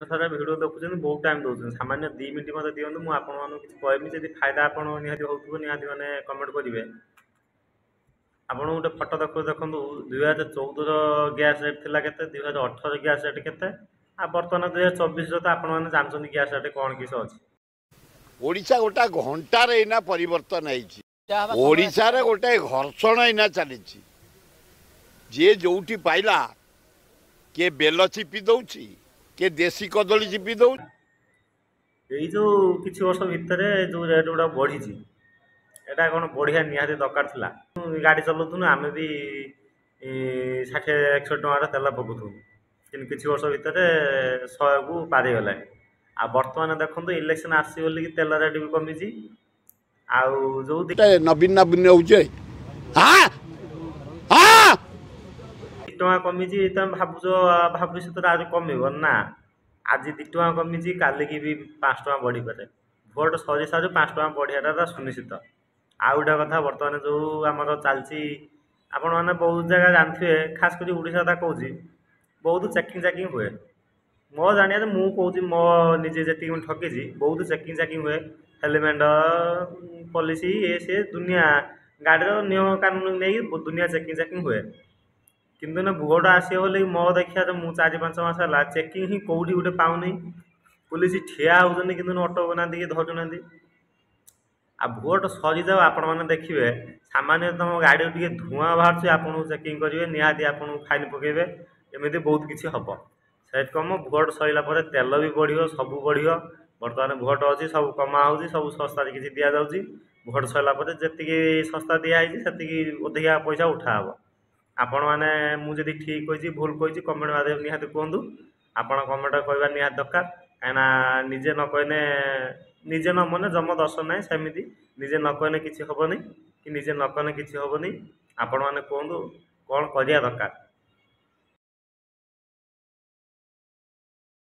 ସାରା video ଦେଖୁଛନ୍ତି ବହୁତ time ଦେଉଛନ୍ତି ସାମାନ୍ୟ 2 ମିନିଟ୍ ମୋତେ ଦିଅନ୍ତୁ ମୁଁ ଆପଣମାନଙ୍କୁ କିଛି କହିବି ଯଦି ଫାଇଦା ଆପଣ ନିହାତି ହେଉଥିବ ନିହାତି ମାନେ କମେଣ୍ଟ କରିବେ। ଆପଣଙ୍କୁ ଗୋଟେ ଫଟୋ ଦେଖନ୍ତୁ 2014ର ଗ୍ୟାସ୍ ରେଟ୍ ଥିଲା କେତେ 2018 ଗ୍ୟାସ୍ ରେଟ୍ କେତେ ଆଉ ବର୍ତ୍ତମାନ 2024ର ତ ଆପଣମାନେ ଜାଣିଛନ୍ତି ଗ୍ୟାସ୍ ରେଟ୍ କ'ଣ କିସ ଅଛି। ओडिशा गोटा घंटार एना परिवर्तन ओडिशार गोटे घर्षण एना चली जी जोटी पाइला किए बेल चिपी दौची किए देशी कदली चिपी दौ ଏଇ ଯେଉଁ କିଛି ବର୍ଷ ଭିତରେ ଯେଉଁ ରେଟ୍ ଗୁଡ଼ା ବଢ଼ିଛି ଏଇଟା କ'ଣ ବଢ଼ିଆ ନିହାତି ଦରକାର ଥିଲା। ଗାଡ଼ି ଚଲାଉଥିଲୁ ଆମେ ବି 60-100 ଟଙ୍କାର ତେଲ ପକାଉଥିଲୁ କିନ୍ତୁ କିଛି ବର୍ଷ ଭିତରେ 100କୁ ପାରିଗଲାଣି। ଆଉ ବର୍ତ୍ତମାନ ଦେଖନ୍ତୁ ଇଲେକ୍ସନ୍ ଆସିବ ବୋଲିକି ତେଲ ରେଟ୍ ବି କମିଛି ଆଉ ଯେଉଁ नवीन नवीन हूँ 2 ଟଙ୍କା କମିଛି ତମେ ଭାବୁଛ ଭବିଷ୍ୟତରେ ଆହୁରି କମିବ ନା। ଆଜି 2 ଟଙ୍କା କମିଛି କାଲିକି ବି 5 ଟଙ୍କା ବଢ଼ିପାରେ। ଭୋଟ୍ ସରି ସାରୁ 5 ଟଙ୍କା ବଢ଼ିବାଟା ସୁନିଶ୍ଚିତ। ଆଉ ଗୋଟେ କଥା ବର୍ତ୍ତମାନ ଯେଉଁ ଆମର ଚାଲିଛି ଆପଣମାନେ ବହୁତ ଜାଗା ଜାଣିଥିବେ ଖାସ୍ କରି ଓଡ଼ିଶା କଥା କହୁଛି ବହୁତ ଚେକିଂ ହୁଏ। ମୋ ଜାଣିବାରେ ମୁଁ କହୁଛି ମୋ ନିଜେ ଯେତିକି ମୁଁ ଠକିଛି ବହୁତ ଚେକିଂ ହୁଏ ହେଲମେଟ୍ ପଲିସି ଏ ସେ ଦୁନିଆ ଗାଡ଼ିର ନିୟମ କାନୁନ ନେଇକି ଦୁନିଆ ଚେକିଂ ହୁଏ। କିନ୍ତୁ ନା ଭୋଟ୍ ଆସିବ ବୋଲି ମୋ ଦେଖିବାରେ ମୁଁ 4-5 ମାସ ହେଲା ଚେକିଂ ହିଁ କେଉଁଠି ଗୋଟେ ପାଉନି। ପୁଲିସ ଠିଆ ହେଉଛନ୍ତି କିନ୍ତୁ ଅଟକାଉନାହାନ୍ତି କି ଧରୁନାହାନ୍ତି। ଆଉ ଭୋଟ୍ ସରିଯାଉ ଆପଣମାନେ ଦେଖିବେ ସାମାନ୍ୟ ତୁମ ଗାଡ଼ିରୁ ଟିକେ ଧୂଆଁ ବାହାରୁଛି ଆପଣଙ୍କୁ ଚେକିଂ କରିବେ ନିହାତି ଆପଣଙ୍କୁ ଫାଇନ୍ ପକାଇବେ ଏମିତି ବହୁତ କିଛି ହେବ। ସେଇଠି କମ ଭୋଟ୍ ସରିଲା ପରେ ତେଲ ବି ବଢ଼ିବ ସବୁ ବଢ଼ିବ। ବର୍ତ୍ତମାନ ଭୋଟ୍ ଅଛି ସବୁ କମା ହେଉଛି ସବୁ ଶସ୍ତାରେ କିଛି ଦିଆଯାଉଛି। ଭୋଟ୍ ସରିଲା ପରେ ଯେତିକି ଶସ୍ତା ଦିଆହେଇଛି ସେତିକି ଅଧିକା ପଇସା ଉଠା ହେବ। ଆପଣମାନେ ମୁଁ ଯଦି ଠିକ୍ କହିଛି ଭୁଲ କହିଛି କମେଣ୍ଟ ମାଧ୍ୟମରେ ନିହାତି କୁହନ୍ତୁ। ଆପଣ କମେଣ୍ଟ କହିବା ନିହାତି ଦରକାର କାହିଁକିନା ନିଜେ ନ କହିଲେ ନିଜେ ନ ମନେ ଜମ ଦର୍ଶନ ନାହିଁ ସେମିତି ନିଜେ ନ କହିଲେ କିଛି ହେବନି କି ନିଜେ ନ କଲେ କିଛି ହେବନି। ଆପଣମାନେ କୁହନ୍ତୁ କ'ଣ କରିବା ଦରକାର।